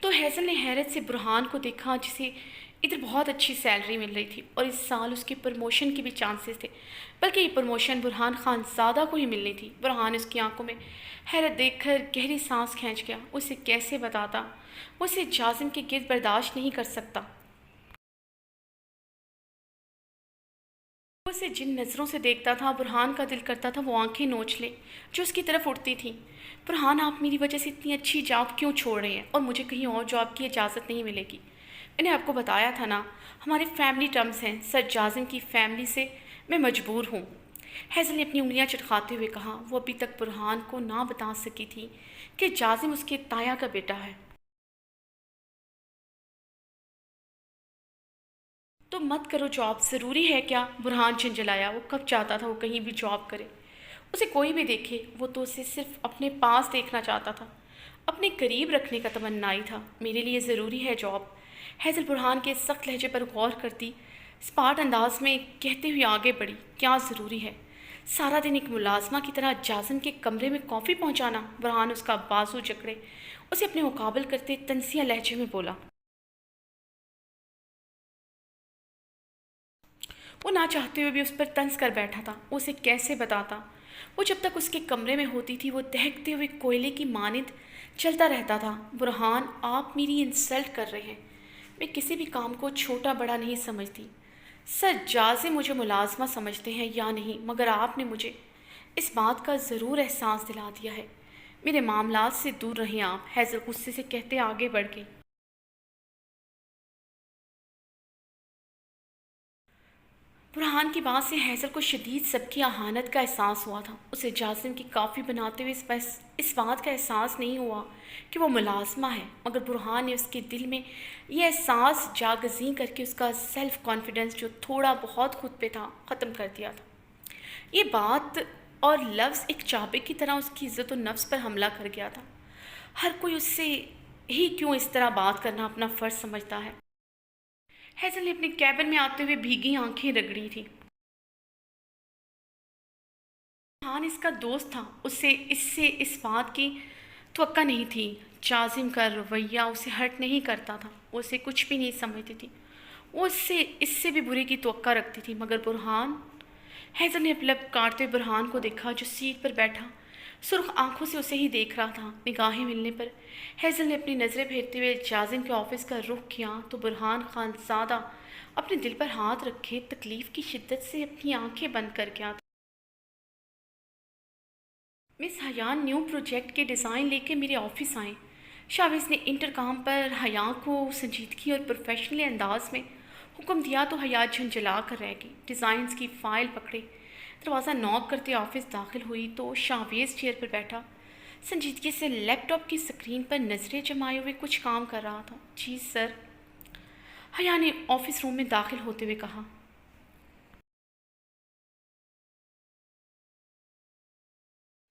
تو حیضل نے حیرت سے برہان کو دیکھا جسے ادھر بہت اچھی سیلری مل رہی تھی اور اس سال اس کی پروموشن کی بھی چانسز تھے، بلکہ یہ پروموشن برہان خان زادہ کو ہی ملنی تھی۔ برہان اس کی آنکھوں میں حیرت دیکھ کر گہری سانس کھینچ گیا۔ اسے کیسے بتاتا، وہ اسے جازم کے گرد برداشت نہیں کر سکتا۔ وہ اسے جن نظروں سے دیکھتا تھا، برہان کا دل کرتا تھا وہ آنکھیں نوچ لے جو اس کی طرف اٹھتی تھیں۔ برہان، آپ میری وجہ سے اتنی اچھی جاب کیوں چھوڑ رہے ہیں اور مجھے کہیں اور جاب کی اجازت نہیں ملے گی؟ میں نے آپ کو بتایا تھا نا، ہمارے فیملی ٹرمز ہیں، سر جازم کی فیملی سے میں مجبور ہوں۔ حیضل نے اپنی انگلیاں چٹکاتے ہوئے کہا۔ وہ ابھی تک برہان کو نہ بتا سکی تھی کہ جازم اس کے تایا کا بیٹا ہے۔ تو مت کرو جاب، ضروری ہے کیا؟ برہان جھنجھلایا۔ وہ کب چاہتا تھا وہ کہیں بھی جاب کرے، اسے کوئی بھی دیکھے، وہ تو اسے صرف اپنے پاس دیکھنا چاہتا تھا، اپنے قریب رکھنے کا تمنائی تھا۔ میرے لیے ضروری ہے جاب، حیضل برہان کے سخت لہجے پر غور کرتی اسپاٹ انداز میں کہتے ہوئے آگے بڑھی۔ کیا ضروری ہے؟ سارا دن ایک ملازمہ کی طرح جازم کے کمرے میں کافی پہنچانا؟ برہان اس کا بازو جکڑے اسے اپنے مقابل کرتے تنزیہ لہجے میں بولا۔ وہ نہ چاہتے ہوئے بھی اس پر طنز کر بیٹھا تھا۔ وہ اسے کیسے بتاتا؟ وہ جب تک اس کے کمرے میں ہوتی تھی وہ دہکتے ہوئے کوئلے کی مانند چلتا رہتا تھا۔ برہان، آپ میری انسلٹ کر رہے ہیں، میں کسی بھی کام کو چھوٹا بڑا نہیں سمجھتی۔ سر جازم مجھے ملازمہ سمجھتے ہیں یا نہیں، مگر آپ نے مجھے اس بات کا ضرور احساس دلا دیا ہے۔ میرے معاملات سے دور رہیں آپ، حیضل غصے سے کہتے آگے بڑھ گئی۔ برہان کی بات سے حیضل کو شدید سبکی اہانت کا احساس ہوا تھا۔ اسے جازم کی کافی بناتے ہوئے اس بات کا احساس نہیں ہوا کہ وہ ملازمہ ہے، مگر برہان نے اس کے دل میں یہ احساس جاگزیں کر کے اس کا سیلف کانفیڈنس جو تھوڑا بہت خود پہ تھا ختم کر دیا تھا۔ یہ بات اور لفظ ایک چابے کی طرح اس کی عزت و نفس پر حملہ کر گیا تھا۔ ہر کوئی اس سے ہی کیوں اس طرح بات کرنا اپنا فرض سمجھتا ہے؟ حیضل نے اپنے کیبن میں آتے ہوئے بھیگی آنکھیں رگڑی تھیں۔ برہان اس کا دوست تھا، سے اس بات کی توقع نہیں تھی۔ جازم کا رویہ اسے ہرٹ نہیں کرتا تھا، وہ اسے کچھ بھی نہیں سمجھتی تھی، وہ اس سے بھی برے کی توقع رکھتی تھی۔ مگر برہان، حیضل نے لب کاٹتے ہوئے برہان کو دیکھا جو سیٹ پر بیٹھا سرخ آنکھوں سے اسے ہی دیکھ رہا تھا۔ نگاہیں ملنے پر حیضل نے اپنی نظریں پھیرتے ہوئے جازم کے آفس کا رخ کیا تو برہان خان زادہ اپنے دل پر ہاتھ رکھے تکلیف کی شدت سے اپنی آنکھیں بند کر گیا تھا۔ مس حیان نیو پروجیکٹ کے ڈیزائن لے کے میرے آفس آئیں۔ شاویز نے انٹرکام پر حیا کو سنجیدگی اور پروفیشنل انداز میں حکم دیا تو حیا جھنجھلا کر رہ گئی۔ ڈیزائنز کی فائل پکڑے دروازہ نوک کرتے آفس داخل ہوئی تو شاویز چیئر پر بیٹھا سنجیدگی سے لیپ ٹاپ کی سکرین پر نظریں جمائے ہوئے کچھ کام کر رہا تھا۔ جی سر، حیا نے آفس روم میں داخل ہوتے ہوئے کہا۔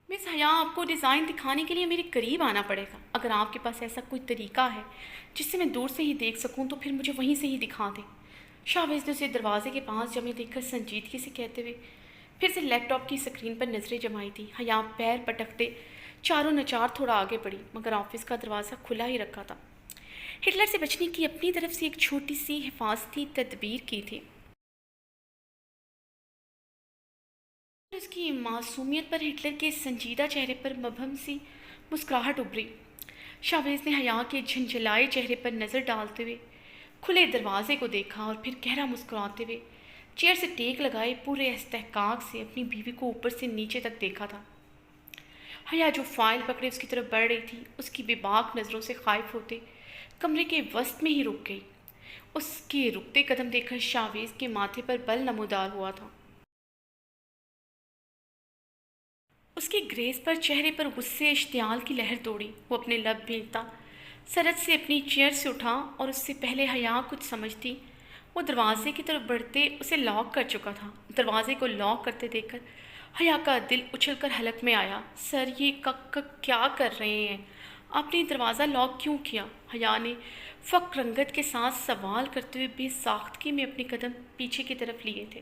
مس حیا، آپ کو ڈیزائن دکھانے کے لیے میرے قریب آنا پڑے گا۔ اگر آپ کے پاس ایسا کوئی طریقہ ہے جس سے میں دور سے ہی دیکھ سکوں تو پھر مجھے وہیں سے ہی دکھا دیں۔ شاویز نے اسے دروازے کے پاس جمے دیکھ کر سنجیدگی سے کہتے ہوئے پھر سے لیپ ٹاپ کی سکرین پر نظریں جمائی تھی۔ حیا پیر پٹکتے چاروں نچار تھوڑا آگے بڑھی، مگر آفس کا دروازہ کھلا ہی رکھا تھا۔ ہٹلر سے بچنے کی اپنی طرف سے ایک چھوٹی سی حفاظتی تدبیر کی تھی۔ اس کی معصومیت پر ہٹلر کے سنجیدہ چہرے پر مبہم سی مسکراہٹ ابھری۔ شاویز نے حیا کے جھنجھلائے چہرے پر نظر ڈالتے ہوئے کھلے دروازے کو دیکھا اور پھر گہرا مسکراتے ہوئے چیئر سے ٹیک لگائے پورے استحقاق سے اپنی بیوی کو اوپر سے نیچے تک دیکھا تھا۔ حیا جو فائل پکڑے اس کی طرف بڑھ رہی تھی، اس کی بے باک نظروں سے خائف ہوتے کمرے کے وسط میں ہی رک گئی۔ اس کے رکتے قدم دیکھ کر شاویز کے ماتھے پر بل نمودار ہوا تھا۔ اس کی گریز پر چہرے پر غصے اشتعال کی لہر دوڑی۔ وہ اپنے لب بھیجتا سرد سے اپنی چیئر سے اٹھا اور اس سے پہلے حیا کچھ سمجھتی وہ دروازے کی طرف بڑھتے اسے لاک کر چکا تھا۔ دروازے کو لاک کرتے دیکھ کر حیا کا دل اچھل کر حلق میں آیا۔ سر، یہ کیا کر رہے ہیں؟ آپ نے دروازہ لاک کیوں کیا؟ حیا نے فق رنگت کے ساتھ سوال کرتے ہوئے بے ساختگی میں اپنے قدم پیچھے کی طرف لیے تھے۔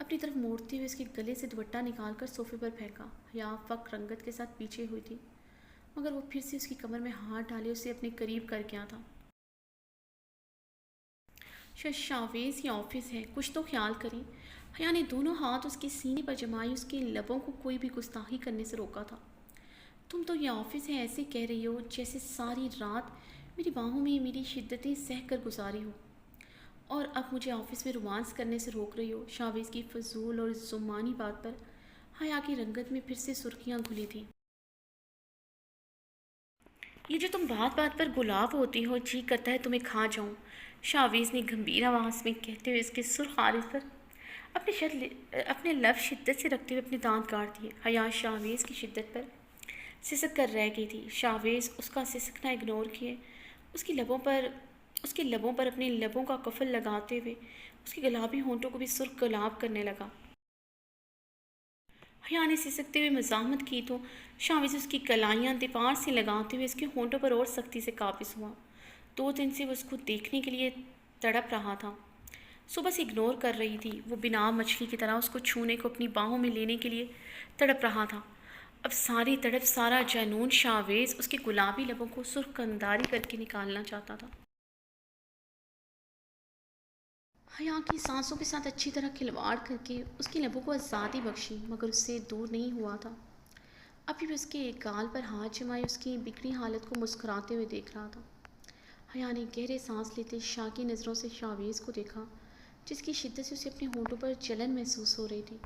اپنی طرف موڑتے ہوئے اس کے گلے سے دوپٹہ نکال کر صوفے پر پھینکا۔ حیا فق رنگت کے ساتھ پیچھے ہوئی تھی، مگر وہ پھر سے اس کی کمر میں ہاتھ ڈالے اسے اپنے قریب کر گیا تھا۔ شاویز یہ آفس ہے، کچھ تو خیال کریں۔ حیا نے دونوں ہاتھ اس کے سینے پر جمائے اس کے لبوں کو کوئی بھی گستاخی کرنے سے روکا تھا۔ تم تو یہ آفس ہے ایسے کہہ رہی ہو جیسے ساری رات میری باہوں میں میری شدتیں سہ کر گزاری ہو، اور اب مجھے آفس میں رومانس کرنے سے روک رہی ہو۔ شاویز کی فضول اور زمانی بات پر حیا کی رنگت میں پھر سے سرخیاں گھلی تھیں۔ یہ جو تم بات بات پر گلاب ہوتی ہو، جی کرتا ہے تمہیں کھا جاؤں، شاویز نے گمبھیر آواز میں کہتے ہوئے اس کے سرخ عارض پر اپنے لب شدت سے رکھتے ہوئے اپنے دانت کاٹ دیے۔ حیا شاویز کی شدت پر سسک کر رہ گئی تھی۔ شاویز اس کا سسکنا اگنور کیے اس کے لبوں پر اپنے لبوں کا قفل لگاتے ہوئے اس کے گلابی ہونٹوں کو بھی سرخ گلاب کرنے لگا۔ حیا نے سسکتے ہوئے مزاحمت کی تو شاویز اس کی کلائیاں دیوار سے لگاتے ہوئے اس کے ہونٹوں پر اور سختی سے قابض ہوا۔ 2 دن سے وہ اس کو دیکھنے کے لیے تڑپ رہا تھا، صبح سے اگنور کر رہی تھی۔ وہ بنا مچھلی کی طرح اس کو چھونے کو اپنی باہوں میں لینے کے لیے تڑپ رہا تھا۔ اب ساری تڑپ، سارا جنون شاویز اس کے گلابی لبوں کو سرخ کنداری کر کے نکالنا چاہتا تھا۔ حیا کی سانسوں کے ساتھ اچھی طرح کھلواڑ کر کے اس کے لبوں کو آزادی بخشی، مگر اس سے دور نہیں ہوا تھا۔ ابھی بھی اس کے گال پر ہاتھ جمائے اس کی بگڑی حالت کو مسکراتے ہوئے دیکھ رہا تھا۔ حیا نے گہرے سانس لیتے شاکی نظروں سے شاویز کو دیکھا، جس کی شدت سے اسے اپنے ہونٹوں پر جلن محسوس ہو رہی تھی۔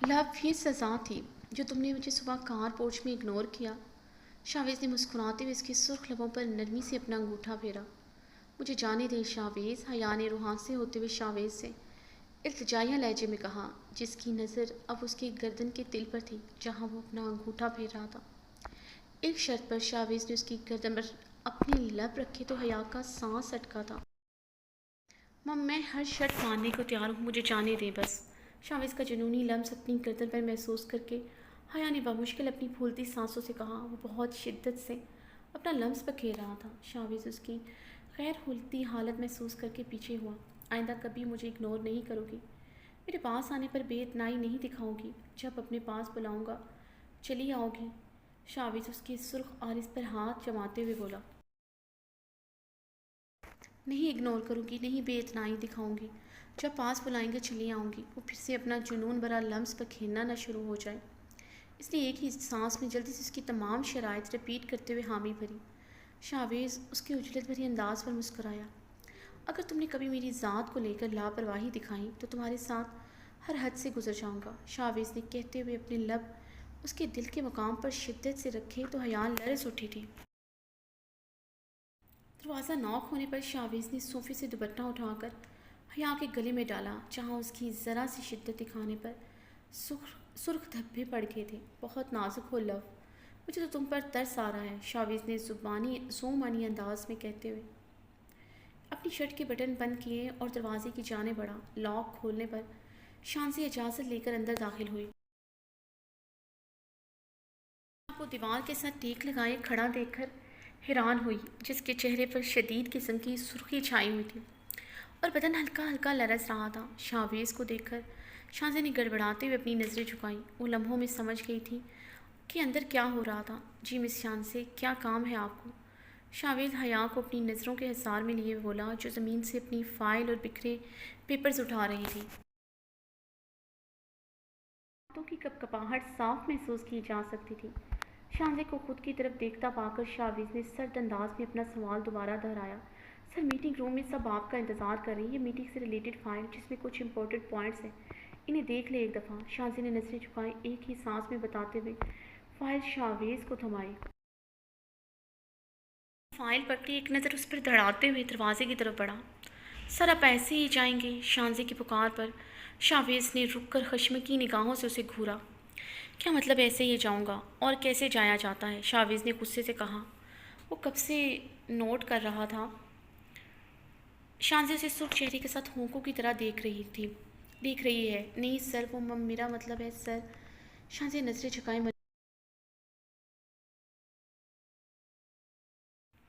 لو، یہ سزا تھی جو تم نے مجھے صبح کار پورچ میں اگنور کیا۔ شاویز نے مسکراتے ہوئے اس کے سرخ لبوں پر نرمی سے اپنا انگوٹھا پھیرا۔ مجھے جانے دے شاویز، حیا نے روحانسے ہوتے ہوئے شاویز سے التجائیہ لہجے میں کہا، جس کی نظر اب اس کے گردن کے تل پر تھی جہاں وہ اپنا انگوٹھا پھیر رہا تھا۔ ایک شرط پر۔ شاویز نے اس کی گردن پر اپنے لب رکھے تو حیا کا سانس اٹکا تھا۔ میں ہر شرط ماننے کو تیار ہوں، مجھے جانے دیں بس۔ شاویز کا جنونی لمس اپنی گردن پر محسوس کر کے حیا نے بمشکل اپنی پھولتی سانسوں سے کہا۔ وہ بہت شدت سے اپنا لمس پکھیر رہا تھا۔ شاویز اس کی غیر حالتی حالت محسوس کر کے پیچھے ہوا۔ آئندہ کبھی مجھے اگنور نہیں کرو گی، میرے پاس آنے پر بے اتنائی نہیں دکھاؤ گی، جب اپنے پاس بلاؤں گا چلی آؤ گی۔ شاویز اس کے سرخ عارض پر ہاتھ جماتے ہوئے بولا۔ نہیں اگنور کروں گی، نہیں بے اتنائی دکھاؤں گی، جب پاس بلائیں گے چلی آؤں گی۔ وہ پھر سے اپنا جنون بھرا لمس پکھیرنا نہ شروع ہو جائے، اس لیے ایک ہی سانس میں جلدی سے اس کی تمام شرائط رپیٹ کرتے ہوئے حامی بھری۔ شاویز اس کے اجلت بھری انداز پر مسکرایا۔ اگر تم نے کبھی میری ذات کو لے کر لاپرواہی دکھائی تو تمہارے ساتھ ہر حد سے گزر جاؤں گا، شاویز نے کہتے ہوئے اپنے لب اس کے دل کے مقام پر شدت سے رکھے تو حیا لرز اٹھی تھی۔ دروازہ نوک ہونے پر شاویز نے صوفے سے دوپٹہ اٹھا کر حیا کے گلے میں ڈالا، جہاں اس کی ذرا سی شدت دکھانے پر سرخ دھبے پڑ گئے تھے۔ بہت نازک ہو لو، مجھے تو تم پر ترس آ رہا ہے، شاویز نے زومانی انداز میں کہتے ہوئے اپنی شرٹ کے بٹن بند کیے اور دروازے کی جانب بڑھا۔ لاک کھولنے پر شانزی اجازت لے کر اندر داخل ہوئی۔ حیا کو دیوار کے ساتھ ٹیک لگائے کھڑا دیکھ کر حیران ہوئی، جس کے چہرے پر شدید قسم کی سرخی چھائی ہوئی تھی اور بدن ہلکا ہلکا لرز رہا تھا۔ شاویز کو دیکھ کر شانزی نے گڑبڑاتے ہوئے اپنی نظریں جھکائیں۔ وہ لمحوں میں سمجھ گئی تھی کہ اندر کیا ہو رہا تھا۔ جی مس شانزی، کیا کام ہے آپ کو؟ شاویز حیا کو اپنی نظروں کے حصار میں لیے بولا، جو زمین سے اپنی فائل اور بکھرے پیپرز اٹھا رہی تھی۔ ہاتھوں کی کپکپاہٹ صاف محسوس کی جا سکتی تھی۔ شانزی کو خود کی طرف دیکھتا پا کر شاویز نے سرد انداز میں اپنا سوال دوبارہ دہرایا۔ سر، میٹنگ روم میں سب آپ کا انتظار کر رہی ہیں۔ یہ میٹنگ سے ریلیٹڈ فائل جس میں کچھ امپورٹنٹ پوائنٹس ہیں، انہیں دیکھ لیں ایک دفعہ۔ شانزی نے نظریں جھکائیں، ایک ہی سانس میں بتاتے ہوئے فائل شاویز کو تھمائی۔ فائل پکڑی، ایک نظر اس پر دڑاتے ہوئے دروازے کی طرف بڑھا۔ سر، آپ ایسے ہی جائیں گے؟ شانزی کی پکار پر شاویز نے رک کر خشمگین نگاہوں سے اسے گھورا۔ کیا مطلب ایسے ہی جاؤں گا؟ اور کیسے جایا جاتا ہے؟ شاویز نے غصے سے کہا۔ وہ کب سے نوٹ کر رہا تھا۔ شانزی اسے سرخ چہرے کے ساتھ ہونکوں کی طرح دیکھ رہی ہے۔ نہیں سر، وہ میرا مطلب ہے سر۔ شانزی نظریں جھکائے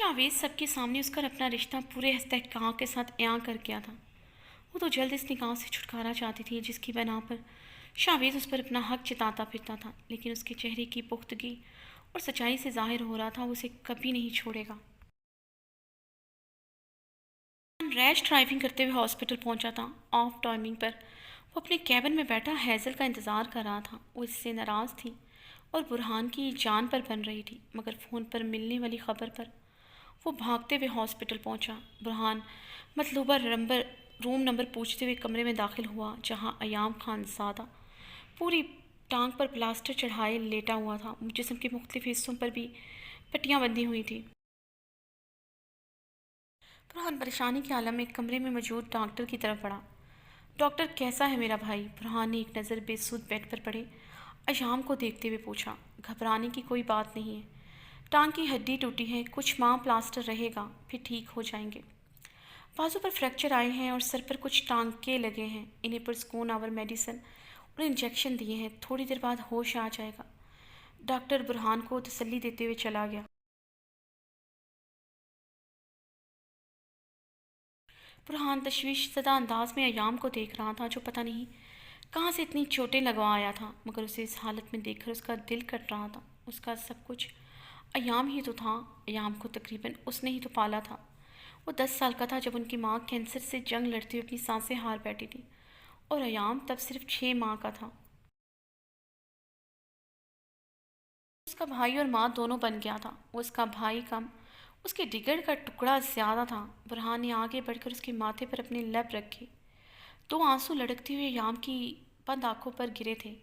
شاویز سب کے سامنے اس کا اپنا رشتہ پورے استحقاق کے ساتھ عیاں کر گیا تھا۔ وہ تو جلد اس نکاح سے چھٹکارا چاہتی تھی جس کی بنا پر شاویز اس پر اپنا حق جتاتا پھرتا تھا، لیکن اس کے چہرے کی پختگی اور سچائی سے ظاہر ہو رہا تھا وہ اسے کبھی نہیں چھوڑے گا۔ ریش ڈرائیونگ کرتے ہوئے ہاسپٹل پہنچا تھا۔ آف ٹائمنگ پر وہ اپنے کیبن میں بیٹھا ہیزل کا انتظار کر رہا تھا۔ وہ اس سے ناراض تھی اور برہان کی جان پر بن رہی تھی، مگر فون پر ملنے والی خبر پر وہ بھاگتے ہوئے ہاسپٹل پہنچا۔ برہان مطلوبہ روم نمبر پوچھتے ہوئے کمرے میں داخل ہوا جہاں ایام خان زادہ پوری ٹانگ پر پلاسٹر چڑھائے لیٹا ہوا تھا۔ جسم کے مختلف حصوں پر بھی پٹیاں بندھی ہوئی تھیں۔ برہان پریشانی کے عالم میں کمرے میں موجود ڈاکٹر کی طرف بڑھا۔ ڈاکٹر کیسا ہے میرا بھائی؟ برہان نے ایک نظر بے سود بیڈ پر پڑے ایام کو دیکھتے ہوئے پوچھا۔ گھبرانے کی کوئی بات نہیں ہے، ٹانگ کی ہڈی ٹوٹی ہے، کچھ ماہ پلاسٹر رہے گا پھر ٹھیک ہو جائیں گے۔ بازو پر فریکچر آئے ہیں اور سر پر کچھ ٹانکے لگے ہیں، انہیں پرسکون آور میڈیسن اور انجیکشن دیے ہیں، تھوڑی دیر بعد ہوش آ جائے گا۔ ڈاکٹر برہان کو تسلی دیتے ہوئے چلا گیا۔ برہان تشویش زدہ انداز میں ایام کو دیکھ رہا تھا جو پتہ نہیں کہاں سے اتنی چوٹیں لگوا آیا تھا، مگر اسے اس حالت میں دیکھ کر اس کا دل کٹ رہا تھا۔ اس کا سب کچھ ایام ہی تو تھا، ایام کو تقریباً اس نے ہی تو پالا تھا۔ وہ 10 سال کا تھا جب ان کی ماں کینسر سے جنگ لڑتے ہوئے اپنی سانسیں ہار بیٹھی تھی اور ایام تب صرف 6 ماہ کا تھا۔ اس کا بھائی اور ماں دونوں بن گیا تھا، وہ اس کا بھائی کم، اس کے ڈگر کا ٹکڑا زیادہ تھا۔ برہان نے آگے بڑھ کر اس کے ماتھے پر اپنے لب رکھے، 2 آنسو لڑکتے ہوئے ایام کی بند آنکھوں پر گرے تھے۔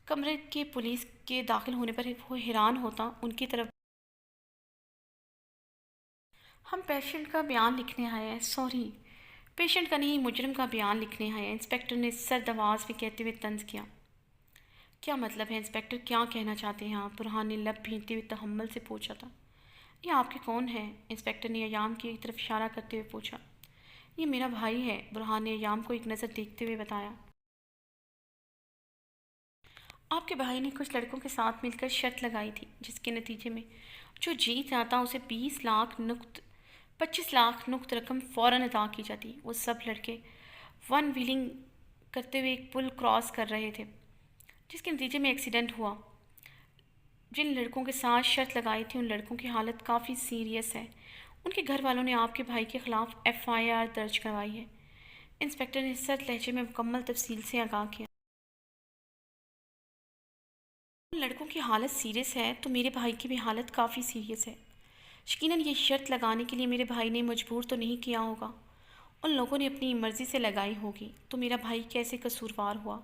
کمرے کے پولیس کے داخل ہونے پر وہ حیران ہوتا ان کی طرف۔ ہم پیشنٹ کا بیان لکھنے آئے ہیں۔ سوری، پیشنٹ کا نہیں، مجرم کا بیان لکھنے آئے ہیں، انسپکٹر نے سرد آواز میں کہتے ہوئے طنز کیا۔ کیا مطلب ہے انسپکٹر، کیا کہنا چاہتے ہیں آپ؟ برہان نے لب بھینچتے ہوئے تحمل سے پوچھا تھا۔ یہ آپ کے کون ہیں؟ انسپکٹر نے ایام کی طرف اشارہ کرتے ہوئے پوچھا۔ یہ میرا بھائی ہے، برہان نے ایام کو ایک نظر دیکھتے ہوئے بتایا۔ آپ کے بھائی نے کچھ لڑکوں کے ساتھ مل کر شرط لگائی تھی جس کے نتیجے میں جو جیت جاتا اسے 25 لاکھ نقد رقم فوراً ادا کی جاتی۔ وہ سب لڑکے ون ویلنگ کرتے ہوئے ایک پل کراس کر رہے تھے جس کے نتیجے میں ایکسیڈنٹ ہوا۔ جن لڑکوں کے ساتھ شرط لگائی تھی ان لڑکوں کی حالت کافی سیریس ہے، ان کے گھر والوں نے آپ کے بھائی کے خلاف FIR درج کروائی ہے۔ انسپکٹر نے سرد لہجے میں مکمل تفصیل سے آگاہ کیا۔ ان لڑکوں کی حالت سیریس ہے تو میرے بھائی کی بھی حالت کافی سیریس ہے۔ یقیناً یہ شرط لگانے کے لیے میرے بھائی نے مجبور تو نہیں کیا ہوگا، ان لوگوں نے اپنی مرضی سے لگائی ہوگی، تو میرا بھائی کیسے قصوروار ہوا؟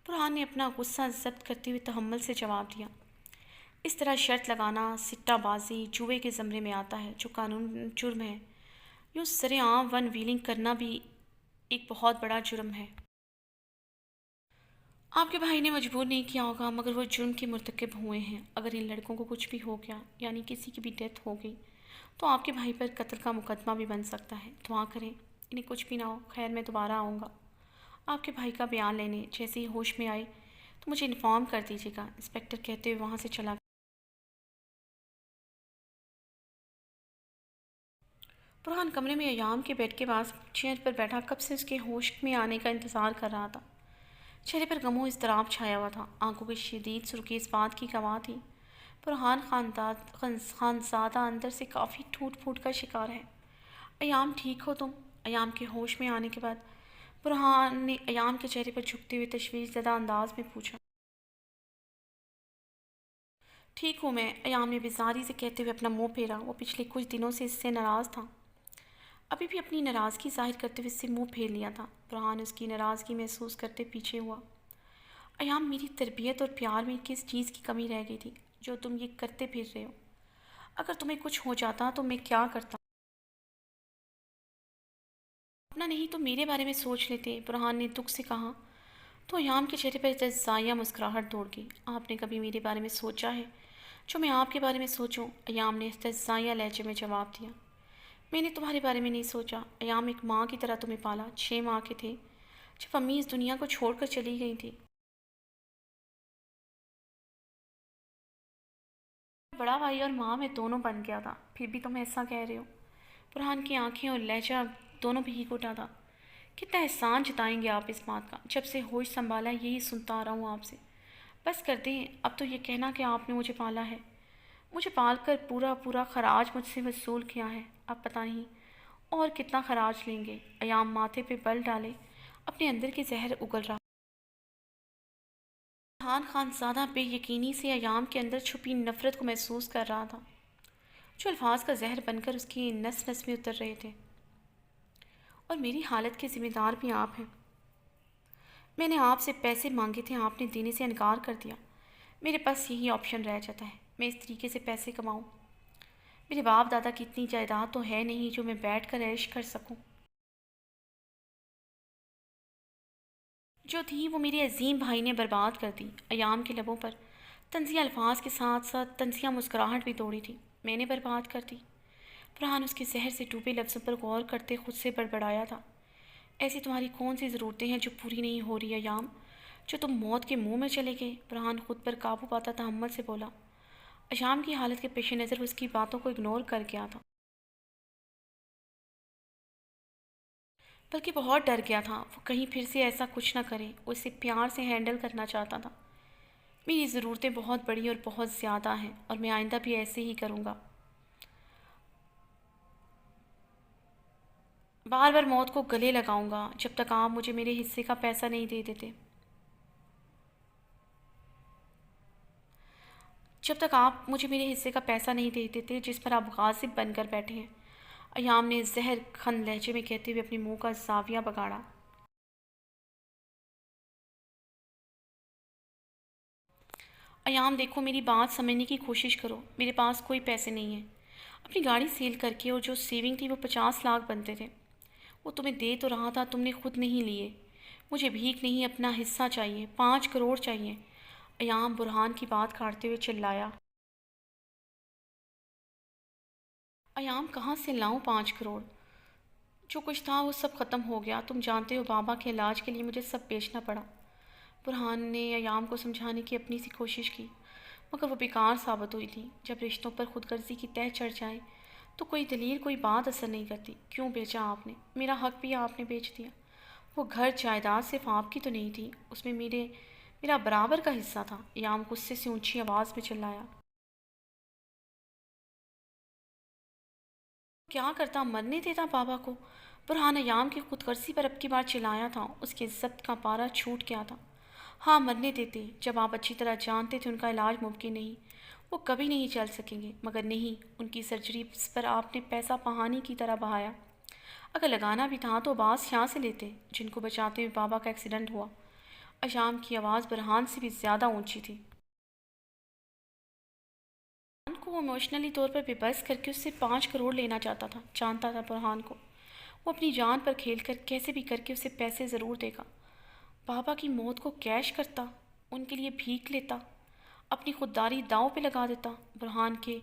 برہان نے اپنا غصہ ضبط کرتے ہوئے تحمل سے جواب دیا۔ اس طرح شرط لگانا سٹہ بازی جوئے کے زمرے میں آتا ہے جو قانون جرم ہے۔ یوں سرِ عام ون ویلنگ کرنا بھی ایک بہت بڑا جرم ہے۔ آپ کے بھائی نے مجبور نہیں کیا ہوگا مگر وہ جرم کے مرتکب ہوئے ہیں۔ اگر ان لڑکوں کو کچھ بھی ہو گیا یعنی کسی کی بھی ڈیتھ ہو گئی تو آپ کے بھائی پر قتل کا مقدمہ بھی بن سکتا ہے۔ دعا کریں انہیں کچھ بھی نہ ہو۔ خیر، میں دوبارہ آؤں گا آپ کے بھائی کا بیان لینے، جیسے ہی ہوش میں آئے تو مجھے انفارم کر دیجیے گا، انسپکٹر کہتے ہوئے وہاں سے چلا گیا۔ برہان کمرے میں ایام کے بیڈ کے پاس چیئر پر بیٹھا کب سے اس کے ہوش میں آنے کا انتظار کر رہا تھا۔ چہرے پر غم و اضطراب چھایا ہوا تھا، آنکھوں کی شدید سرخی اس بات کی گواہ تھی برہان خانزادہ اندر سے کافی ٹوٹ پھوٹ کا شکار ہے۔ ایام ٹھیک ہو تم؟ ایام کے ہوش میں آنے کے بعد برہان نے ایام کے چہرے پر جھکتے ہوئے تشویش زدہ انداز میں پوچھا۔ ٹھیک ہوں میں، ایام نے بیزاری سے کہتے ہوئے اپنا منہ پھیرا۔ وہ پچھلے کچھ دنوں سے اس سے ناراض تھا، ابھی بھی اپنی ناراضگی ظاہر کرتے ہوئے اس سے منہ پھیر لیا تھا۔ برہان اس کی ناراضگی محسوس کرتے پیچھے ہوا۔ ایام، میری تربیت اور پیار میں کس چیز کی کمی رہ گئی تھی جو تم یہ کرتے پھر رہے ہو؟ اگر تمہیں کچھ ہو جاتا تو میں کیا کرتا؟ اپنا نہیں تو میرے بارے میں سوچ لیتے، برہان نے دکھ سے کہا۔ تو ایام کے چہرے پر تجزیہ مسکراہٹ دوڑ گئی۔ آپ نے کبھی میرے بارے میں سوچا ہے جو میں آپ کے بارے میں سوچوں؟ ایام نے تجزیہ لہجے میں جواب دیا۔ میں نے تمہارے بارے میں نہیں سوچا۔ ایام، ایک ماں کی طرح تمہیں پالا، 6 ماہ کے تھے جب امی اس دنیا کو چھوڑ کر چلی گئی تھی۔ بڑا بھائی اور ماں میں دونوں بن گیا تھا، پھر بھی تم ایسا کہہ رہے ہو؟ برہان کی آنکھیں اور لہجہ دونوں بھیگ اٹھا تھا۔ کتنا احسان جتائیں گے آپ اس بات کا؟ جب سے ہوش سنبھالا یہی سنتا آ رہا ہوں آپ سے۔ بس کر دیں اب تو یہ کہنا کہ آپ نے مجھے پالا ہے، مجھے پال کر پورا پورا خراج مجھ سے وصول کیا ہے۔ اب پتہ نہیں اور کتنا خراج لیں گے۔ ایام ماتھے پہ بل ڈالے اپنے اندر کے زہر اگل رہا۔ برہان خان زیادہ بے یقینی سے ایام کے اندر چھپی نفرت کو محسوس کر رہا تھا، جو الفاظ کا زہر بن کر اس کی نس نس میں اتر رہے تھے۔ اور میری حالت کے ذمہ دار بھی آپ ہیں۔ میں نے آپ سے پیسے مانگے تھے، آپ نے دینے سے انکار کر دیا۔ میرے پاس یہی آپشن رہ جاتا ہے، میں اس طریقے سے پیسے کماؤں۔ میرے باپ دادا کی اتنی جائیداد تو ہے نہیں جو میں بیٹھ کر عیش کر سکوں۔ جو تھی وہ میرے عظیم بھائی نے برباد کر دی۔ ایام کے لبوں پر طنزیہ الفاظ کے ساتھ ساتھ طنزیہ مسکراہٹ بھی توڑی تھی۔ میں نے برباد کر دی؟ فرحان اس کے زہر سے ڈوبے لفظوں پر غور کرتے خود سے بڑبڑایا تھا۔ ایسی تمہاری کون سی ضرورتیں ہیں جو پوری نہیں ہو رہی ایام، جو تم موت کے منہ میں چلے گئے؟ فرحان خود پر قابو پاتا تحمل سے بولا۔ ایام کی حالت کے پیش نظر اس کی باتوں کو اگنور کر گیا تھا، بلکہ بہت ڈر گیا تھا وہ کہیں پھر سے ایسا کچھ نہ کرے۔ وہ اسے پیار سے ہینڈل کرنا چاہتا تھا۔ میری ضرورتیں بہت بڑی اور بہت زیادہ ہیں اور میں آئندہ بھی ایسے ہی کروں گا۔ بار بار موت کو گلے لگاؤں گا جب تک آپ مجھے میرے حصے کا پیسہ نہیں دے دیتے، جب تک آپ مجھے میرے حصے کا پیسہ نہیں دے دیتے جس پر آپ غاصب بن کر بیٹھے ہیں۔ ایام نے زہر کھن لہجے میں کہتے ہوئے اپنے منہ کا زاویہ بگاڑا۔ ایام دیکھو، میری بات سمجھنے کی کوشش کرو، میرے پاس کوئی پیسے نہیں ہیں۔ اپنی گاڑی سیل کر کے اور جو سیونگ تھی وہ 50 لاکھ بنتے تھے، وہ تمہیں دے تو رہا تھا، تم نے خود نہیں لیے۔ مجھے بھیک نہیں، اپنا حصہ چاہیے، 5 کروڑ چاہیے۔ ایام برہان کی بات کاٹتے ہوئے چلایا۔ ایام کہاں سے لاؤں 5 کروڑ؟ جو کچھ تھا وہ سب ختم ہو گیا، تم جانتے ہو بابا کے علاج کے لیے مجھے سب بیچنا پڑا۔ برہان نے ایام کو سمجھانے کی اپنی سی کوشش کی، مگر وہ بیکار ثابت ہوئی تھی۔ جب رشتوں پر خود غرضی کی تہ چڑھ جائے تو کوئی دلیل کوئی بات اثر نہیں کرتی۔ کیوں بیچا آپ نے؟ میرا حق بھی آپ نے بیچ دیا۔ وہ گھر جائیداد صرف آپ کی تو نہیں تھی، اس میں میرا برابر کا حصہ تھا۔ ایام غصے سے اونچی آواز میں چلایا۔ کیا کرتا، مرنے دیتا بابا کو؟ برہان ایام کی خود غرضی پر اب کی بار چلایا تھا، اس کے ضبط کا پارا چھوٹ گیا تھا۔ ہاں مرنے دیتے، جب آپ اچھی طرح جانتے تھے ان کا علاج ممکن نہیں، وہ کبھی نہیں چل سکیں گے۔ مگر نہیں، ان کی سرجری پر آپ نے پیسہ پہانی کی طرح بہایا۔ اگر لگانا بھی تھا تو باس یہاں سے لیتے جن کو بچاتے ہوئے بابا کا ایکسیڈنٹ ہوا۔ ایام کی آواز برہان سے بھی زیادہ اونچی تھی۔ برہان کو وہ ایموشنلی طور پر بے بس کر کے اس سے 5 کروڑ لینا چاہتا تھا۔ جانتا تھا برہان کو وہ اپنی جان پر کھیل کر کیسے بھی کر کے اسے پیسے ضرور دے گا۔ بابا کی موت کو کیش کرتا، ان کے لیے بھیک لیتا، اپنی خودداری داؤں پہ لگا دیتا۔ برہان کے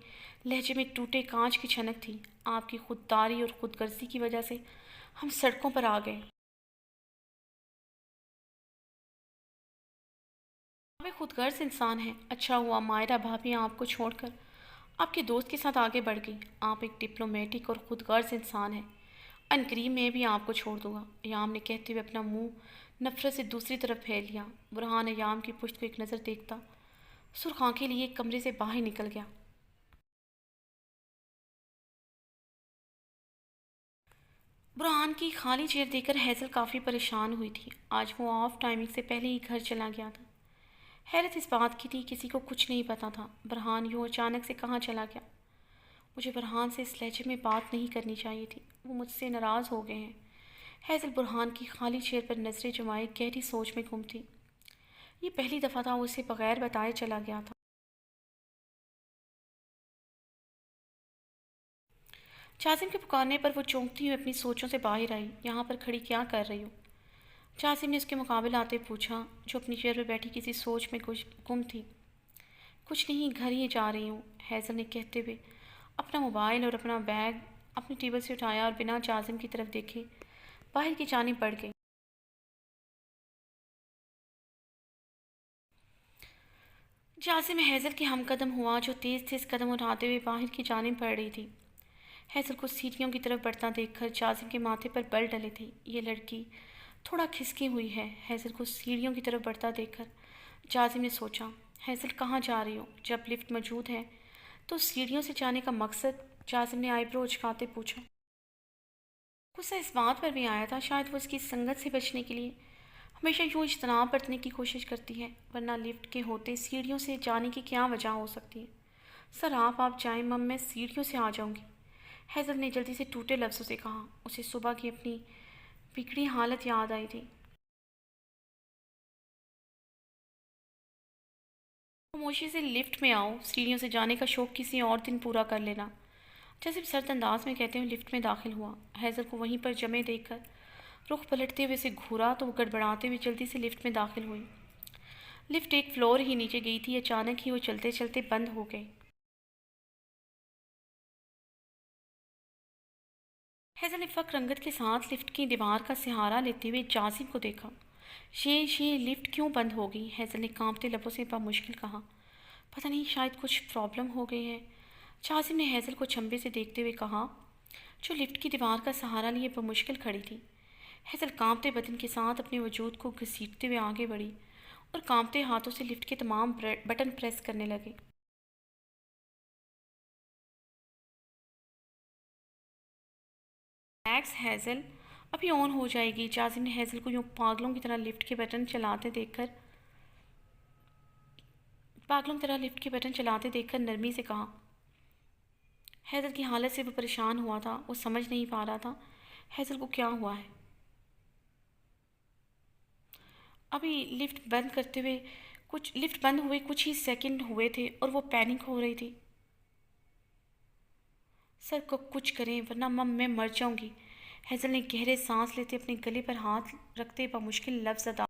لہجے میں ٹوٹے کانچ کی چھنک تھی۔ آپ کی خودداری اور خود غرضی کی وجہ سے ہم سڑکوں پر آ گئے۔ آپ ایک خود غرض انسان ہیں۔ اچھا ہوا مائرہ بھابھی آپ کو چھوڑ کر آپ کے دوست کے ساتھ آگے بڑھ گئی۔ آپ ایک ڈپلومیٹک اور خود غرض انسان ہیں۔ عنقریب میں بھی آپ کو چھوڑ دوں گا۔ ایام نے کہتے ہوئے اپنا منہ نفرت سے دوسری طرف پھیر لیا۔ برہان ایام کی پشت کو ایک نظر دیکھتا سرخ آنکھیں لیے کمرے سے باہر نکل گیا۔ برہان کی خالی چیئر دیکھ کر ہیزل کافی پریشان ہوئی تھی۔ آج وہ آف ٹائمنگ سے پہلے ہی گھر چلا گیا تھا۔ حیرت اس بات کی تھی کسی کو کچھ نہیں پتا تھا برہان یوں اچانک سے کہاں چلا گیا۔ مجھے برہان سے اس لہجے میں بات نہیں کرنی چاہیے تھی، وہ مجھ سے ناراض ہو گئے ہیں۔ ہیزل برہان کی خالی چیئر پر نظریں جمائے گہری سوچ میں گم تھی۔ یہ پہلی دفعہ تھا وہ اسے بغیر بتائے چلا گیا تھا۔ جاسم کے پکارنے پر وہ چونکتی ہوئی اپنی سوچوں سے باہر آئی۔ یہاں پر کھڑی کیا کر رہی ہو؟ جاسم نے اس کے مقابل آتے پوچھا، جو اپنی چیئر پر بیٹھی کسی سوچ میں گم تھی۔ کچھ نہیں، گھر ہی جا رہی ہوں، ہیزل نے کہتے ہوئے اپنا موبائل اور اپنا بیگ اپنی ٹیبل سے اٹھایا اور بنا جاسم کی طرف دیکھے باہر کی جانب بڑھ گئی۔ جازم حیزل کی ہم قدم ہوا جو تیز تیز قدم اٹھاتے ہوئے باہر کی جانب بڑھ رہی تھی۔ حیزل کو سیڑھیوں کی طرف بڑھتا دیکھ کر جازم کے ماتھے پر بل ڈلے تھے۔ یہ لڑکی تھوڑا کھسکی ہوئی ہے۔ حیزل کو سیڑھیوں کی طرف بڑھتا دیکھ کر جازم نے سوچا، حیزل کہاں جا رہی ہو؟ جب لفٹ موجود ہے تو سیڑھیوں سے جانے کا مقصد؟ جازم نے آئی برو اچکاتے پوچھا۔ غصہ اس بات پر بھی آیا تھا شاید وہ اس کی سنگت سے بچنے کے لیے ہمیشہ یوں اجتناب برتنے کی کوشش کرتی ہے، ورنہ لفٹ کے ہوتے سیڑھیوں سے جانے کی کیا وجہ ہو سکتی ہے؟ سر آپ جائیں مم، میں سیڑھیوں سے آ جاؤں گی، حیزل نے جلدی سے ٹوٹے لفظوں سے کہا۔ اسے صبح کی اپنی بگڑی حالت یاد آئی تھی۔ خاموشی سے لفٹ میں آؤ، سیڑھیوں سے جانے کا شوق کسی اور دن پورا کر لینا، جیسے سرد انداز میں کہتے ہوئے لفٹ میں داخل ہوا۔ حیزل کو وہیں پر جمے دیکھ کر رخ پلٹتے ہوئے اسے گھورا تو وہ گڑبڑاتے ہوئے جلدی سے لفٹ میں داخل ہوئی۔ لفٹ ایک فلور ہی نیچے گئی تھی، اچانک ہی وہ چلتے چلتے بند ہو گئی۔ حیزل نے فکر رنگت کے ساتھ لفٹ کی دیوار کا سہارا لیتے ہوئے جازم کو دیکھا۔ یہ لفٹ کیوں بند ہو گئی؟ حیزل نے کانپتے لبوں سے بمشکل کہا۔ پتہ نہیں، شاید کچھ پرابلم ہو گئی ہے، جازم نے حیزل کو چنبے سے دیکھتے ہوئے کہا، جو لفٹ کی دیوار کا سہارا لیے بمشکل کھڑی تھی۔ حیزل کانپتے بدن کے ساتھ اپنے وجود کو گھسیٹتے ہوئے آگے بڑھی اور کانپتے ہاتھوں سے لفٹ کے تمام بٹن پریس کرنے لگے۔ ریلیکس حیزل، ابھی آن ہو جائے گی، جازم نے حیزل کو یوں پاگلوں کی طرح لفٹ کے بٹن چلاتے دیکھ کر نرمی سے کہا۔ حیزل کی حالت سے وہ پریشان ہوا تھا، وہ سمجھ نہیں پا رہا تھا حیزل کو کیا ہوا ہے۔ ابھی لفٹ بند ہوئے کچھ ہی سیکنڈ ہوئے تھے اور وہ پینک ہو رہی تھی۔ سر کو کچھ کریں ورنہ مم میں مر جاؤں گی، حیزل نے گہرے سانس لیتے اپنے گلے پر ہاتھ رکھتے بمشکل لفظ ادا۔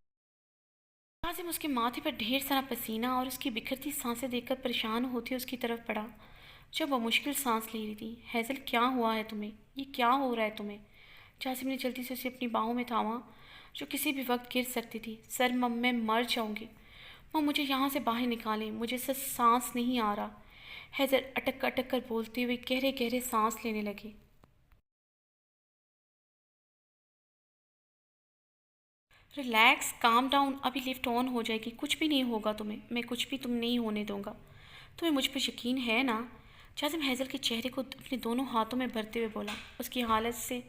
جازم اس کے ماتھے پر ڈھیر سارا پسینہ اور اس کی بکھرتی سانسیں دیکھ کر پریشان ہوتے اس کی طرف پڑا جو بمشکل سانس لے رہی تھی۔ حیزل کیا ہوا ہے تمہیں؟ یہ کیا ہو رہا ہے تمہیں؟ جازم نے جلدی سے اسے اپنی باہوں میں تھاما جو کسی بھی وقت گر سکتی تھی۔ سر مم میں مر جاؤں گی، مم مجھے یہاں سے باہر نکالیں، مجھے سانس نہیں آ رہا، حیزل اٹک اٹک کر بولتے ہوئے گہرے گہرے سانس لینے لگی۔ ریلیکس، کام ڈاؤن، ابھی لفٹ آن ہو جائے گی، کچھ بھی نہیں ہوگا تمہیں، میں کچھ بھی تم نہیں ہونے دوں گا، تمہیں مجھ پر یقین ہے نا؟ جازم حیزل کے چہرے کو اپنے دونوں ہاتھوں میں بھرتے ہوئے بولا۔ اس کی حالت سے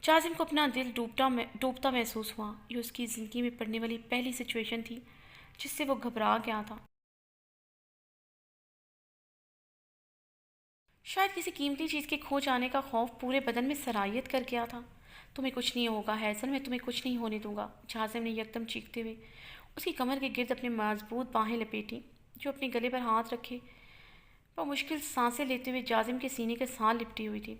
جازم کو اپنا دل ڈوبتا محسوس ہوا۔ یہ اس کی زندگی میں پڑنے والی پہلی سچویشن تھی جس سے وہ گھبرا گیا تھا۔ شاید کسی قیمتی چیز کے کھو جانے کا خوف پورے بدن میں سرایت کر گیا تھا۔ تمہیں کچھ نہیں ہوگا حیزل، میں تمہیں کچھ نہیں ہونے دوں گا، جازم نے یکدم چیختے ہوئے اس کی کمر کے گرد اپنی مضبوط باہیں لپیٹی جو اپنے گلے پر ہاتھ رکھے وہ مشکل سانسیں لیتے ہوئے جازم کے سینے کے ساتھ لپٹی ہوئی تھی۔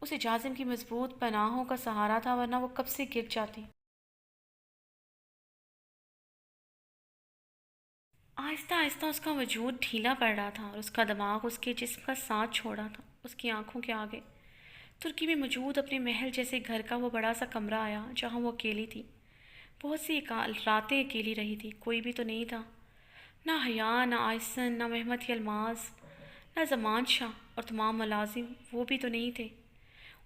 اسے جازم کی مضبوط پناہوں کا سہارا تھا ورنہ وہ کب سے گر جاتی۔ آہستہ آہستہ اس کا وجود ڈھیلا پڑ رہا تھا اور اس کا دماغ اس کے جسم کا ساتھ چھوڑ رہا تھا۔ اس کی آنکھوں کے آگے ترکی میں موجود اپنے محل جیسے گھر کا وہ بڑا سا کمرہ آیا جہاں وہ اکیلی تھی۔ بہت سی راتیں اکیلی رہی تھی، کوئی بھی تو نہیں تھا، نہ حیا، نہ آئسن، نہ محمد الماس، نہ زمان شاہ، اور تمام ملازم وہ بھی تو نہیں تھے۔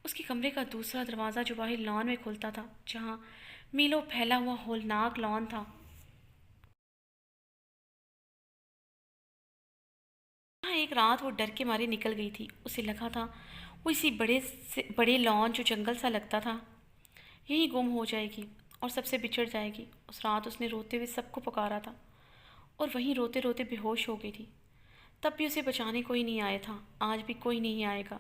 اس کے کمرے کا دوسرا دروازہ جو باہر لان میں کھلتا تھا جہاں میلوں پھیلا ہوا ہولناک لان تھا۔ ہاں، ایک رات وہ ڈر کے مارے نکل گئی تھی۔ اسے لگا تھا وہ اسی بڑے لان جو جنگل سا لگتا تھا یہیں گم ہو جائے گی اور سب سے بچھڑ جائے گی۔ اس رات اس نے روتے ہوئے سب کو پکارا تھا اور وہیں روتے روتے بے ہوش ہو گئی تھی۔ تب بھی اسے بچانے کوئی نہیں آیا تھا، آج بھی کوئی نہیں آئے گا،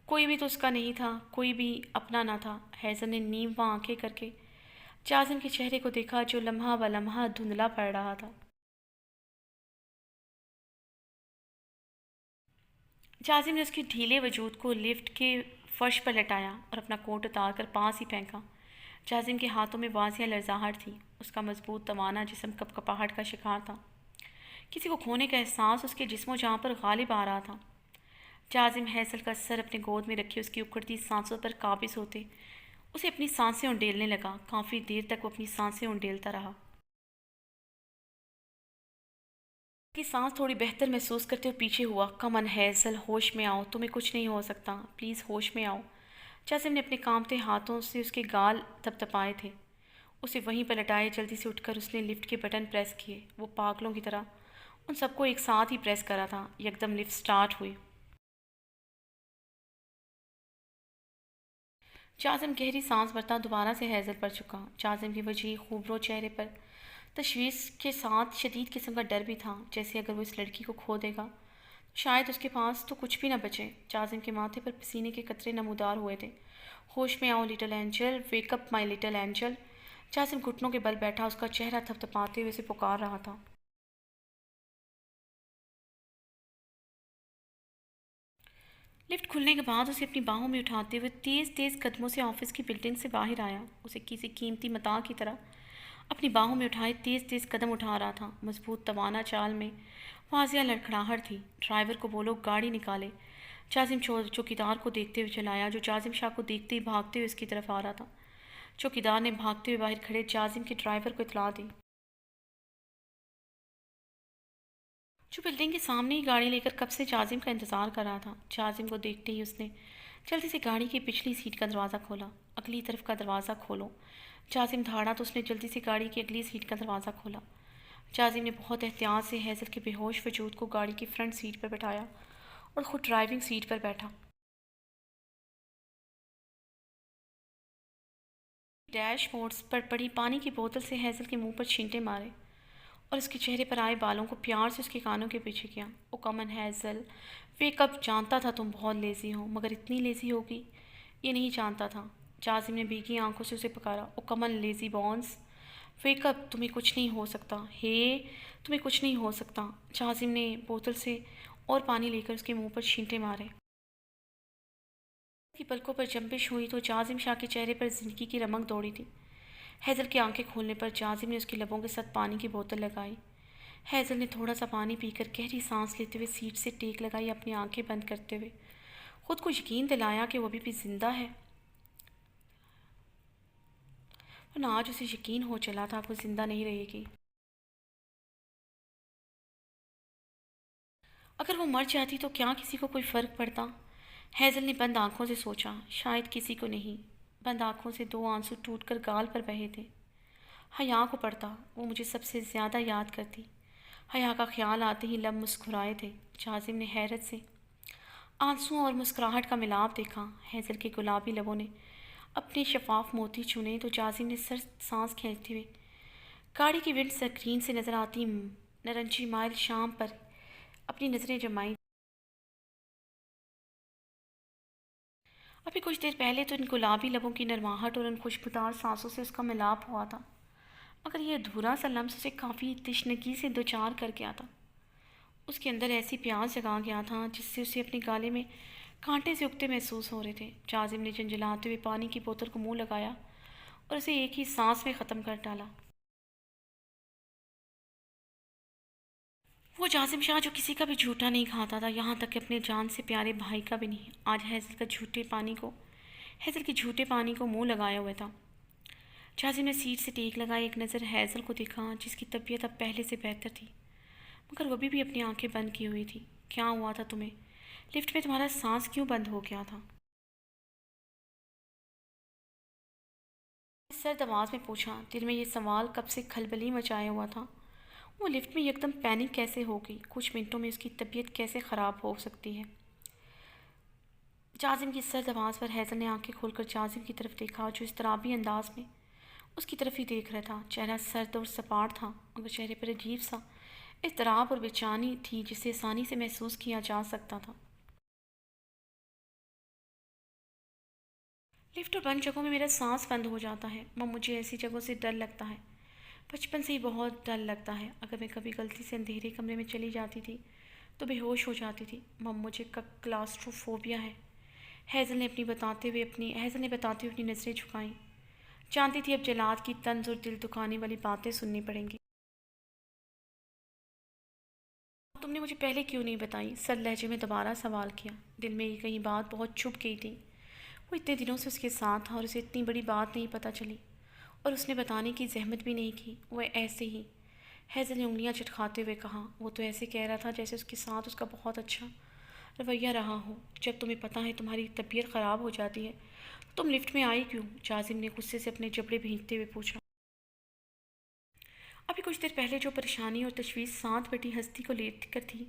کوئی بھی تو اس کا نہیں تھا، کوئی بھی اپنا نہ تھا۔ حیزل نے نیم وہ آنکھیں کر کے جازم کے چہرے کو دیکھا جو لمحہ بلمحہ دھندلا پڑ رہا تھا۔ جازم نے اس کے ڈھیلے وجود کو لفٹ کے فرش پر لٹایا اور اپنا کوٹ اتار کر پاس ہی پھینکا۔ جازم کے ہاتھوں میں واضح لرزاہٹ تھی، اس کا مضبوط توانا جسم کپکپاہٹ کا شکار تھا، کسی کو کھونے کا احساس اس کے جسم و جاں پر غالب آ رہا تھا۔ جازم حیزل کا سر اپنے گود میں رکھے اس کی اکھڑتی سانسوں پر قابض ہوتے اسے اپنی سانسیں انڈیلنے لگا۔ کافی دیر تک وہ اپنی سانسیں انڈیلتا رہا۔ کی سانس تھوڑی بہتر محسوس کرتے ہوئے پیچھے ہوا۔ کم آن ہیزل، ہوش میں آؤ، تمہیں کچھ نہیں ہو سکتا، پلیز ہوش میں آؤ۔ جاسم نے اپنے کانپتے ہاتھوں سے اس کے گال تھپتھپائے تھے۔ اسے وہیں پر لٹائے جلدی سے اٹھ کر اس نے لفٹ کے بٹن پریس کیے۔ وہ پاگلوں کی طرح ان سب کو ایک ساتھ ہی پریس کرا تھا۔ یکدم لفٹ سٹارٹ ہوئی۔ جاسم گہری سانس بھرتا دوبارہ سے ہیزل پر چکا۔ جاسم کی وجہ خوبرو چہرے پر تشویش کے ساتھ شدید قسم کا ڈر بھی تھا، جیسے اگر وہ اس لڑکی کو کھو دے گا تو شاید اس کے پاس تو کچھ بھی نہ بچے۔ جاسم کے ماتھے پر پسینے کے قطرے نمودار ہوئے تھے۔ ہوش میں آؤ لٹل اینجل، ویک اپ مائی لٹل اینجل۔ جاسم گھٹنوں کے بل بیٹھا، اس کا چہرہ تھپتھپاتے ہوئے اسے پکار رہا تھا۔ لفٹ کھلنے کے بعد اسے اپنی باہوں میں اٹھاتے ہوئے تیز تیز قدموں سے آفس کی بلڈنگ سے باہر آیا۔ اسے کسی قیمتی متاع کی طرح اپنی باہوں میں اٹھائے تیز تیز قدم اٹھا رہا تھا۔ مضبوط توانا چال میں واضح لڑکھڑاہٹ تھی۔ ڈرائیور کو بولو گاڑی نکالے۔ جاسم چوکیدار کو دیکھتے ہوئے چلایا، جو جاسم شاہ کو دیکھتے ہی بھاگتے ہوئے اس کی طرف آ رہا تھا۔ چوکیدار نے بھاگتے ہوئے باہر کھڑے جاسم کے ڈرائیور کو اطلاع دی، جو بلڈنگ کے سامنے ہی گاڑی لے کر کب سے جاسم کا انتظار کر رہا تھا۔ جاسم کو دیکھتے ہی اس نے جلدی سے گاڑی کی پچھلی سیٹ کا دروازہ کھولا۔ اگلی طرف کا دروازہ کھولو۔ جاسم دھاڑا تو اس نے جلدی سے گاڑی کی اگلی سیٹ کا دروازہ کھولا۔ جاسم نے بہت احتیاط سے ہیزل کے بے ہوش وجود کو گاڑی کی فرنٹ سیٹ پر بٹھایا اور خود ڈرائیونگ سیٹ پر بیٹھا۔ ڈیش بورڈ پر پڑی پانی کی بوتل سے ہیزل کے منہ پر چھینٹے مارے اور اس کے چہرے پر آئے بالوں کو پیار سے اس کے کانوں کے پیچھے کیا۔ او کم آن ہیزل، ویک اپ، جانتا تھا تم بہت لیزی ہو، مگر اتنی لیزی ہوگی یہ نہیں جانتا تھا۔ جاسم نے بھیگی آنکھوں سے اسے پکارا۔ او کم آن لیزی بونس، ویک اپ، تمہیں کچھ نہیں ہو سکتا، ہے تمہیں کچھ نہیں ہو سکتا۔ جاسم نے بوتل سے اور پانی لے کر اس کے منہ پر چھینٹے مارے۔ کی پلکوں پر جنبش ہوئی تو جاسم شاہ کے چہرے پر زندگی کی رمق دوڑی تھی۔ ہیزل کی آنکھیں کھولنے پر جاسم نے اس کے لبوں کے ساتھ پانی کی بوتل لگائی۔ ہیزل نے تھوڑا سا پانی پی کر گہری سانس لیتے ہوئے سیٹ سے ٹیک لگائی، اپنی آنکھیں بند کرتے ہوئے خود کو یقین دلایا کہ وہ ابھی بھی زندہ ہے، ورنہ آج اسے یقین ہو چلا تھا وہ زندہ نہیں رہے گی۔ اگر وہ مر جاتی تو کیا کسی کو کوئی فرق پڑتا؟ ہیزل نے بند آنکھوں سے سوچا، شاید کسی کو نہیں۔ بند آنکھوں سے دو آنسو ٹوٹ کر گال پر بہے تھے۔ حیا کو پڑتا، وہ مجھے سب سے زیادہ یاد کرتی۔ حیا کا خیال آتے ہی لب مسکرائے تھے۔ جاسم نے حیرت سے آنسوؤں اور مسکراہٹ کا ملاپ دیکھا۔ ہیزل کے گلابی لبوں نے اپنے شفاف موتی چنے تو جاسم نے سخت سانس کھینچتے ہوئے گاڑی کی ونڈ سکرین سے نظر آتی نارنجی مائل شام پر اپنی نظریں جمائیں۔ ابھی کچھ دیر پہلے تو ان گلابی لبوں کی نرماہٹ اور ان خوشبودار سانسوں سے اس کا ملاپ ہوا تھا، مگر یہ ادھورا سا لمس اسے کافی تشنگی سے دوچار کر گیا تھا۔ اس کے اندر ایسی پیاس جگا گیا تھا جس سے اسے اپنے گالے میں کانٹے سے اگتے محسوس ہو رہے تھے۔ جاسم نے جھنجھلاتے ہوئے پانی کی بوتل کو منہ لگایا اور اسے ایک ہی سانس میں ختم کر ڈالا۔ وہ جاسم شاہ جو کسی کا بھی جھوٹا نہیں کھاتا تھا، یہاں تک کہ اپنے جان سے پیارے بھائی کا بھی نہیں، آج ہیزل کے جھوٹے پانی کو منہ لگایا ہوا تھا۔ جاسم نے سیٹ سے ٹیک لگائے ایک نظر ہیزل کو دیکھا، جس کی طبیعت اب پہلے سے بہتر تھی، مگر وہ بھی اپنی آنکھیں بند کی ہوئی تھی۔ کیا ہوا تھا تمہیں؟ لفٹ میں تمہارا سانس کیوں بند ہو گیا تھا؟ سرد آواز میں پوچھا۔ دل میں یہ سوال کب سے کھلبلی مچائے ہوا تھا، وہ لفٹ میں یکدم پینک کیسے ہو گئی؟ کچھ منٹوں میں اس کی طبیعت کیسے خراب ہو سکتی ہے؟ جاسم کی سرد آواز پر ہیزل نے آنکھیں کھول کر جاسم کی طرف دیکھا، جو اضطرابی انداز میں اس کی طرف ہی دیکھ رہا تھا۔ چہرہ سرد اور سپاٹ تھا، مگر چہرے پر عجیب سا اضطراب اور بے چینی تھی جسے آسانی سے محسوس کیا جا سکتا تھا۔ لفٹ اور بند جگہوں میں میرا سانس بند ہو جاتا ہے مم، مجھے ایسی جگہوں سے ڈر لگتا ہے، بچپن سے ہی بہت ڈر لگتا ہے۔ اگر میں کبھی غلطی سے اندھیرے کمرے میں چلی جاتی تھی تو بے ہوش ہو جاتی تھی مم، مجھے کلاسٹروفوبیا ہے۔ ہیزل نے بتاتے ہوئے اپنی نظریں جھکائیں۔ جانتی تھی اب جلاد کی طنز اور دل دکھانے والی باتیں سننی پڑیں گی۔ تم نے مجھے پہلے کیوں نہیں بتائی؟ سرد لہجے میں دوبارہ سوال کیا۔ دل میں یہ کہیں بات بہت چھپ گئی تھی، وہ اتنے دنوں سے اس کے ساتھ تھا اور اسے اتنی بڑی بات نہیں پتہ چلی، اور اس نے بتانے کی زحمت بھی نہیں کی، وہ ایسے ہی۔ حیضل نے انگلیاں چٹکھاتے ہوئے کہا، وہ تو ایسے کہہ رہا تھا جیسے اس کے ساتھ اس کا بہت اچھا رویہ رہا ہو۔ جب تمہیں پتہ ہے تمہاری طبیعت خراب ہو جاتی ہے تو تم لفٹ میں آئی کیوں؟ جازم نے غصے سے اپنے جبڑے بھینچتے ہوئے پوچھا۔ ابھی کچھ دیر پہلے جو پریشانی اور تشویش ساتھ بیٹھی ہستی کو لیٹ کر تھی،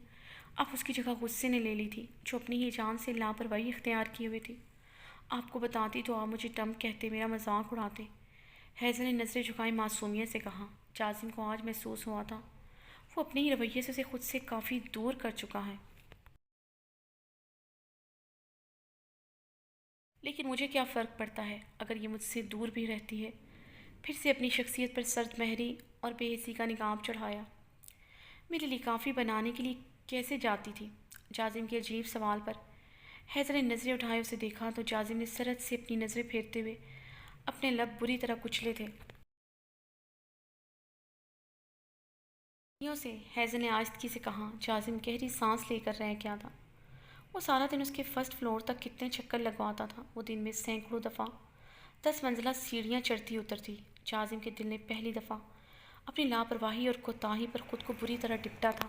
اب اس کی جگہ غصے نے لے لی تھی، جو اپنی ہی جان سے لاپرواہی اختیار کیے ہوئے تھی۔ آپ کو بتاتی تو آپ مجھے ٹمپ کہتے، میرا مذاق اڑاتے۔ حیضل نے نظریں جھکائی معصومیت سے کہا۔ جازم کو آج محسوس ہوا تھا وہ اپنے ہی رویے سے اسے خود سے کافی دور کر چکا ہے۔ لیکن مجھے کیا فرق پڑتا ہے اگر یہ مجھ سے دور بھی رہتی ہے؟ پھر سے اپنی شخصیت پر سرد مہری اور بے حسی کا نقاب چڑھایا۔ میرے لیے کافی بنانے کے لیے کیسے جاتی تھی؟ جازم کے عجیب سوال پر حیضل نے نظریں اٹھائے اسے دیکھا تو جازم نے سرعت سے اپنی نظریں پھیرتے ہوئے اپنے لب بری طرح کچلے تھے۔ سے حیضل نے آہستگی سے کہا۔ جازم گہری سانس لے کر رہ گیا تھا۔ وہ سارا دن اس کے فرسٹ فلور تک کتنے چکر لگواتا تھا۔ وہ دن میں سینکڑوں دفعہ 10 منزلہ سیڑھیاں چڑھتی اترتی۔ جازم کے دل نے پہلی دفعہ اپنی لاپرواہی اور کوتاہی پر خود کو بری طرح ڈپٹا تھا۔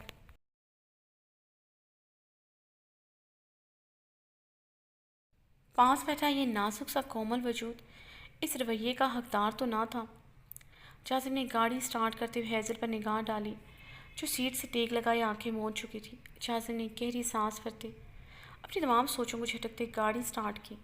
پاس بیٹھا یہ نازک سا کومل وجود اس رویے کا حقدار تو نہ تھا۔ جازم نے گاڑی سٹارٹ کرتے ہوئے حیضل پر نگاہ ڈالی جو سیٹ سے ٹیک لگائے آنکھیں موند چکی تھی۔ جازم نے گہری سانس بھرتے اپنی تمام سوچوں کو جھٹکتے گاڑی سٹارٹ کی۔